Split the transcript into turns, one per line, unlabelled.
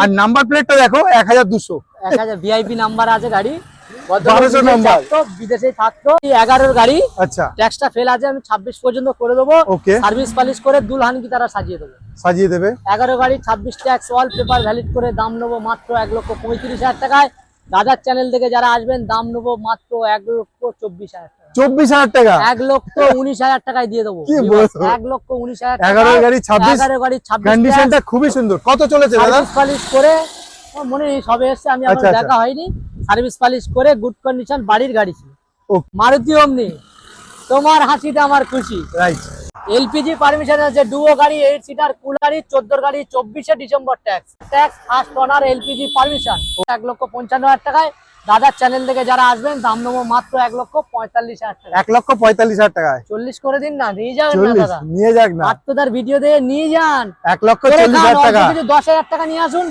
আর number প্লেটটা দেখো 1200
VIP number আছে গাড়ি।
1200 নাম্বার।
বিদেশে থাকতো 11 গাড়ি।
আচ্ছা,
ট্যাক্সটা ফেল আছে, আমি 26 পর্যন্ত করে দেবো।
ওকে,
সার্ভিস পালিশ করে দুলহান কি তারা সাজিয়ে দেবো।
সাজিয়ে দেবে।
11 গাড়ি 26 ট্যাক্স অল পেপার ভ্যালিড করে দাম নেবো মাত্র 1,35,000 টাকায়। দাদার চ্যানেল থেকে যারা আসবেন দাম নেবো মাত্র 1,24,000 টাকা।
24,000 টাকা,
1,19,000 টাকায় দিয়ে দেবো।
কি বলছো?
1,19,000 টাকা।
11 গাড়ি 26,
11 গাড়ি 26
কন্ডিশনটা খুবই সুন্দর। কত চলেছে দাদা?
সার্ভিস পালিশ করে মনে নেই, সবে এসছে, আমি এখন
আচ্ছা,
দেখা হয়নি। সার্ভিস পালিশ করে গুড কন্ডিশন বাড়ির গাড়ি ছিল।
ওকে,
মারুতি ওমনি, তোমার হাসিতে আমার খুশি।
রাইট।
এলপিজি পারমিশন আছে, ডুও গাড়ি 8 সিটার কুলারি 14 গাড়ি 24 December tax first owner LPG permission 1,55,000 টাকায়। দাদার চ্যানেল থেকে যারা আসবেন দাম নেবো মাত্র 1,45,000 টাকা।
1,45,000 টাকায়
40 করে দিন না, নিয়ে যাবেন না
40
দাদা,
নিয়ে যাক না,
আত্মদার ভিডিও দিয়ে নিয়ে যান।
1,40,000 টাকা।
10,000 টাকা নিয়ে আসুন।